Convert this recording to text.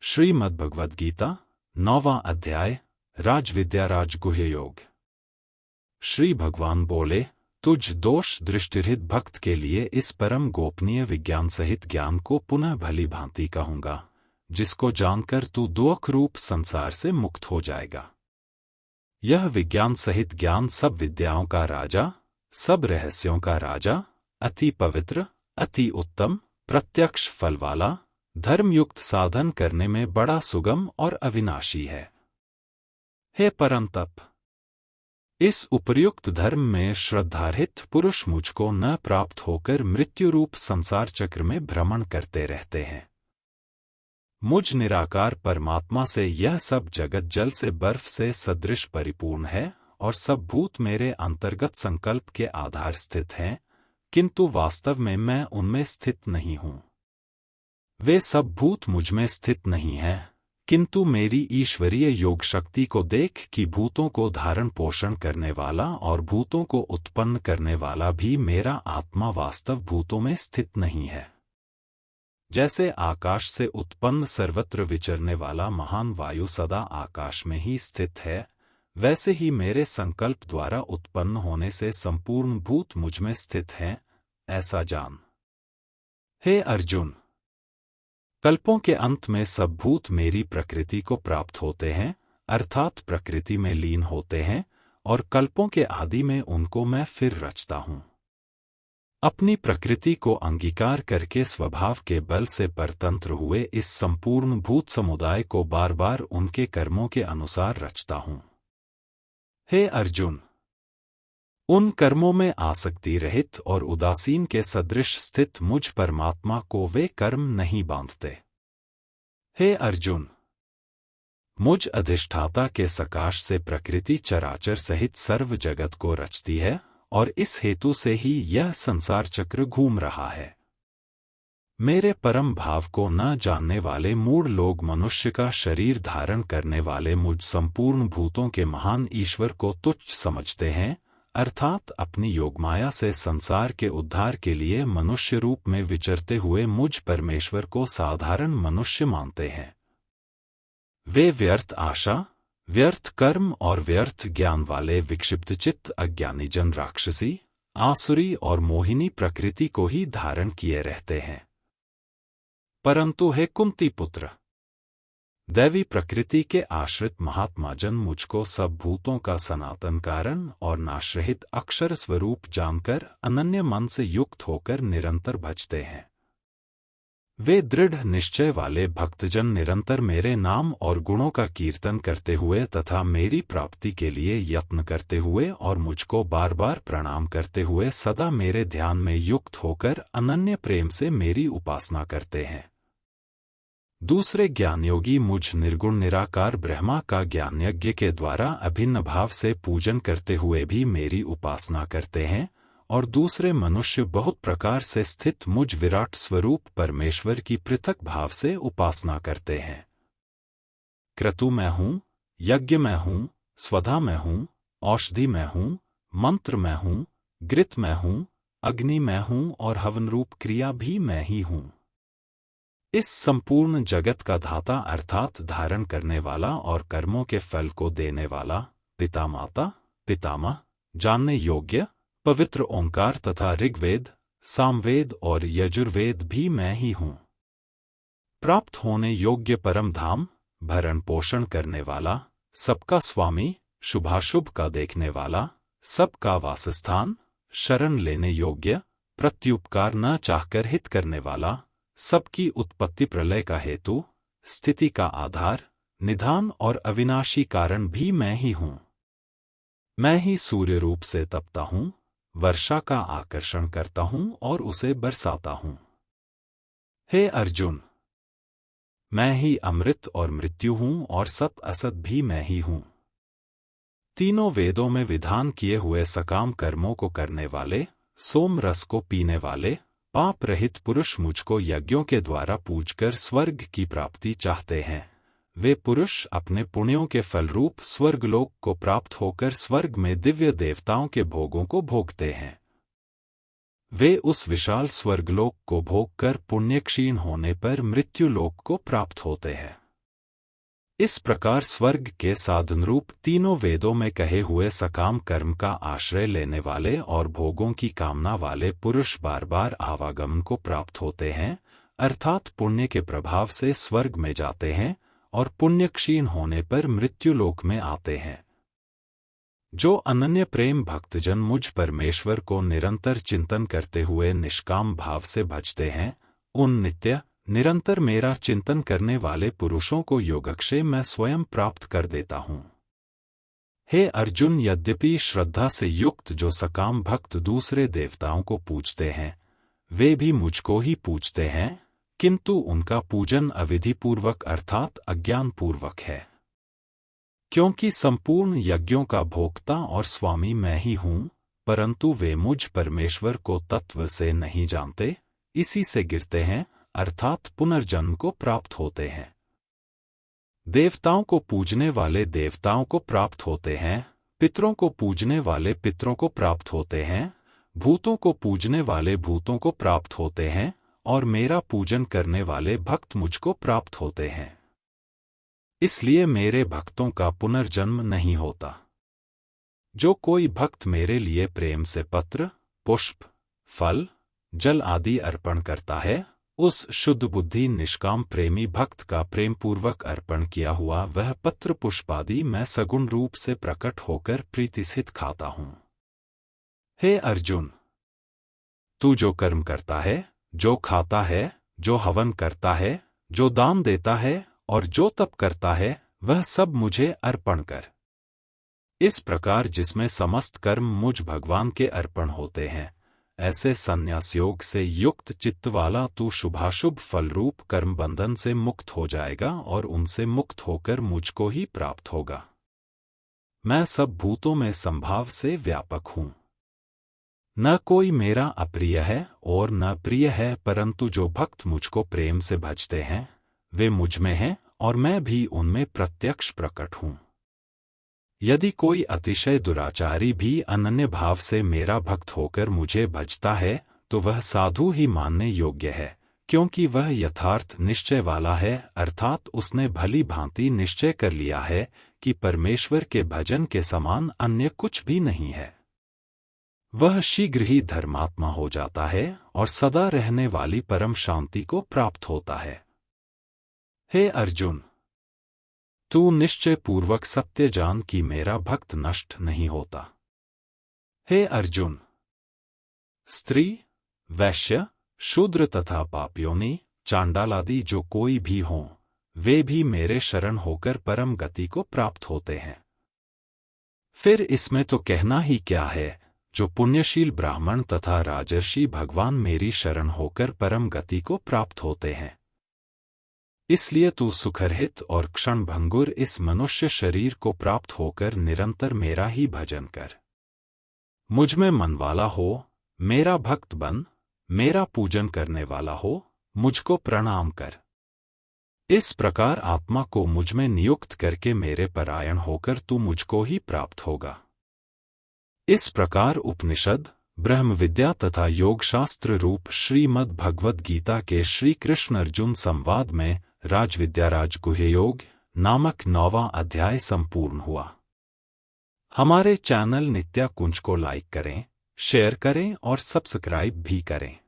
श्रीमद्भगवद गीता 9वां अध्याय राजविद्या राजगुह्य योग। श्री भगवान बोले, तुझ दोष दृष्टिरहित भक्त के लिए इस परम गोपनीय विज्ञान सहित ज्ञान को पुनः भली भांति कहूंगा, जिसको जानकर तू दुख रूप संसार से मुक्त हो जाएगा। यह विज्ञान सहित ज्ञान सब विद्याओं का राजा, सब रहस्यों का राजा, अति पवित्र, अति उत्तम, प्रत्यक्ष फल वाला, धर्मयुक्त साधन करने में बड़ा सुगम और अविनाशी है। हे परंतप, इस उपर्युक्त धर्म में श्रद्धारहित पुरुष मुझको न प्राप्त होकर मृत्यु रूप संसार चक्र में भ्रमण करते रहते हैं। मुझ निराकार परमात्मा से यह सब जगत जल से बर्फ से सदृश परिपूर्ण है और सब भूत मेरे अंतर्गत संकल्प के आधार स्थित हैं, किंतु वास्तव में मैं उनमें स्थित नहीं हूँ। वे सब भूत मुझमें स्थित नहीं हैं, किंतु मेरी ईश्वरीय योग शक्ति को देख कि भूतों को धारण पोषण करने वाला और भूतों को उत्पन्न करने वाला भी मेरा आत्मा वास्तव भूतों में स्थित नहीं है। जैसे आकाश से उत्पन्न सर्वत्र विचरने वाला महान वायु सदा आकाश में ही स्थित है, वैसे ही मेरे संकल्प द्वारा उत्पन्न होने से संपूर्ण भूत मुझमें स्थित हैं, ऐसा जान। हे अर्जुन, कल्पों के अंत में सब भूत मेरी प्रकृति को प्राप्त होते हैं, अर्थात प्रकृति में लीन होते हैं, और कल्पों के आदि में उनको मैं फिर रचता हूँ। अपनी प्रकृति को अंगीकार करके स्वभाव के बल से परतंत्र हुए इस संपूर्ण भूत समुदाय को बार बार उनके कर्मों के अनुसार रचता हूँ। हे अर्जुन, उन कर्मों में आसक्ति रहित और उदासीन के सदृश स्थित मुझ परमात्मा को वे कर्म नहीं बांधते। हे अर्जुन, मुझ अधिष्ठाता के सकाश से प्रकृति चराचर सहित सर्व जगत को रचती है और इस हेतु से ही यह संसार चक्र घूम रहा है। मेरे परम भाव को न जानने वाले मूढ़ लोग मनुष्य का शरीर धारण करने वाले मुझ संपूर्ण भूतों के महान ईश्वर को तुच्छ समझते हैं, अर्थात अपनी योगमाया से संसार के उद्धार के लिए मनुष्य रूप में विचरते हुए मुझ परमेश्वर को साधारण मनुष्य मानते हैं। वे व्यर्थ आशा, व्यर्थ कर्म और व्यर्थ ज्ञान वाले विक्षिप्त चित्त अज्ञानी जन राक्षसी, आसुरी और मोहिनी प्रकृति को ही धारण किए रहते हैं। परंतु हे कुंती पुत्र, दैवी प्रकृति के आश्रित महात्मा जन मुझको सब भूतों का सनातन कारण और नाशरहित अक्षर स्वरूप जानकर अनन्य मन से युक्त होकर निरंतर भजते हैं। वे दृढ़ निश्चय वाले भक्तजन निरंतर मेरे नाम और गुणों का कीर्तन करते हुए तथा मेरी प्राप्ति के लिए यत्न करते हुए और मुझको बार बार प्रणाम करते हुए सदा मेरे ध्यान में युक्त होकर अनन्य प्रेम से मेरी उपासना करते हैं। दूसरे ज्ञानयोगी मुझ निर्गुण निराकार ब्रह्मा का ज्ञान यज्ञ के द्वारा अभिन्न भाव से पूजन करते हुए भी मेरी उपासना करते हैं, और दूसरे मनुष्य बहुत प्रकार से स्थित मुझ विराट स्वरूप परमेश्वर की पृथक भाव से उपासना करते हैं। क्रतु मैं हूँ, यज्ञ मैं हूँ, स्वधा मैं हूँ, औषधि मैं हूँ, मंत्र मैं हूँ, घृत मैं हूँ, अग्नि मैं हूँ और हवन रूप क्रिया भी मैं ही हूँ। इस संपूर्ण जगत का धाता अर्थात धारण करने वाला और कर्मों के फल को देने वाला पिता माता पितामह, जानने योग्य पवित्र ओंकार तथा ऋग्वेद, सामवेद और यजुर्वेद भी मैं ही हूँ। प्राप्त होने योग्य परम धाम, भरण पोषण करने वाला, सबका स्वामी, शुभाशुभ का देखने वाला, सबका वासस्थान, शरण लेने योग्य, प्रत्युपकार न चाहकर हित करने वाला, सबकी उत्पत्ति प्रलय का हेतु, स्थिति का आधार, निधान और अविनाशी कारण भी मैं ही हूँ। मैं ही सूर्य रूप से तपता हूँ, वर्षा का आकर्षण करता हूँ और उसे बरसाता हूँ। हे अर्जुन, मैं ही अमृत और मृत्यु हूँ और सत असत भी मैं ही हूँ। तीनों वेदों में विधान किए हुए सकाम कर्मों को करने वाले, सोम रस को पीने वाले, पाप रहित पुरुष मुझको यज्ञों के द्वारा पूजकर स्वर्ग की प्राप्ति चाहते हैं। वे पुरुष अपने पुण्यों के फलरूप स्वर्गलोक को प्राप्त होकर स्वर्ग में दिव्य देवताओं के भोगों को भोगते हैं। वे उस विशाल स्वर्गलोक को भोग कर पुण्य क्षीण होने पर मृत्युलोक को प्राप्त होते हैं। इस प्रकार स्वर्ग के साधनरूप तीनों वेदों में कहे हुए सकाम कर्म का आश्रय लेने वाले और भोगों की कामना वाले पुरुष बार बार आवागमन को प्राप्त होते हैं, अर्थात पुण्य के प्रभाव से स्वर्ग में जाते हैं और पुण्य क्षीण होने पर मृत्युलोक में आते हैं। जो अनन्य प्रेम भक्तजन मुझ परमेश्वर को निरंतर चिंतन करते हुए निष्काम भाव से भजते हैं, उन नित्य निरंतर मेरा चिंतन करने वाले पुरुषों को योगक्षेम मैं स्वयं प्राप्त कर देता हूँ। हे अर्जुन, यद्यपि श्रद्धा से युक्त जो सकाम भक्त दूसरे देवताओं को पूजते हैं, वे भी मुझको ही पूजते हैं, किंतु उनका पूजन अविधिपूर्वक अर्थात अज्ञानपूर्वक है। क्योंकि संपूर्ण यज्ञों का भोक्ता और स्वामी मैं ही हूँ, परंतु वे मुझ परमेश्वर को तत्व से नहीं जानते, इसी से गिरते हैं अर्थात पुनर्जन्म को प्राप्त होते हैं। देवताओं को पूजने वाले देवताओं को प्राप्त होते हैं, पितरों को पूजने वाले पितरों को प्राप्त होते हैं, भूतों को पूजने वाले भूतों को प्राप्त होते हैं, और मेरा पूजन करने वाले भक्त मुझको प्राप्त होते हैं। इसलिए मेरे भक्तों का पुनर्जन्म नहीं होता। जो कोई भक्त मेरे लिए प्रेम से पत्र, पुष्प, फल, जल आदि अर्पण करता है, उस शुद्ध बुद्धि निष्काम प्रेमी भक्त का प्रेमपूर्वक अर्पण किया हुआ वह पत्र पुष्पादि मैं सगुण रूप से प्रकट होकर प्रीतिसहित खाता हूँ। हे अर्जुन, तू जो कर्म करता है, जो खाता है, जो हवन करता है, जो दान देता है और जो तप करता है, वह सब मुझे अर्पण कर। इस प्रकार जिसमें समस्त कर्म मुझ भगवान के अर्पण होते हैं, ऐसे संन्यास योग से युक्त चित्त वाला तू शुभाशुभ फलरूप कर्म बंधन से मुक्त हो जाएगा और उनसे मुक्त होकर मुझको ही प्राप्त होगा। मैं सब भूतों में संभाव से व्यापक हूँ। न कोई मेरा अप्रिय है और न प्रिय है, परंतु जो भक्त मुझको प्रेम से भजते हैं, वे मुझ में हैं और मैं भी उनमें प्रत्यक्ष प्रकट हूँ। यदि कोई अतिशय दुराचारी भी अनन्य भाव से मेरा भक्त होकर मुझे भजता है, तो वह साधु ही मानने योग्य है, क्योंकि वह यथार्थ निश्चय वाला है, अर्थात उसने भली भांति निश्चय कर लिया है कि परमेश्वर के भजन के समान अन्य कुछ भी नहीं है। वह शीघ्र ही धर्मात्मा हो जाता है और सदा रहने वाली परम शांति को प्राप्त होता है। हे अर्जुन, तू निश्चय पूर्वक सत्य जान कि मेरा भक्त नष्ट नहीं होता। हे अर्जुन, स्त्री, वैश्य, शूद्र तथा पापयोनि, चांडालादि जो कोई भी हों, वे भी मेरे शरण होकर परम गति को प्राप्त होते हैं। फिर इसमें तो कहना ही क्या है, जो पुण्यशील ब्राह्मण तथा राजर्षि भगवान मेरी शरण होकर परम गति को प्राप्त होते हैं। इसलिए तू सुखरहित और क्षणभंगुर इस मनुष्य शरीर को प्राप्त होकर निरंतर मेरा ही भजन कर। मुझ में मन वाला हो, मेरा भक्त बन, मेरा पूजन करने वाला हो, मुझको प्रणाम कर। इस प्रकार आत्मा को मुझ में नियुक्त करके मेरे परायण होकर तू मुझको ही प्राप्त होगा। इस प्रकार उपनिषद, ब्रह्म विद्या तथा योग शास्त्र रूप श्रीमद् भगवद गीता के श्री कृष्ण अर्जुन संवाद में राजविद्या राजगुह्य योग नामक 9वां अध्याय संपूर्ण हुआ। हमारे चैनल नित्या कुंज को लाइक करें, शेयर करें और सब्सक्राइब भी करें।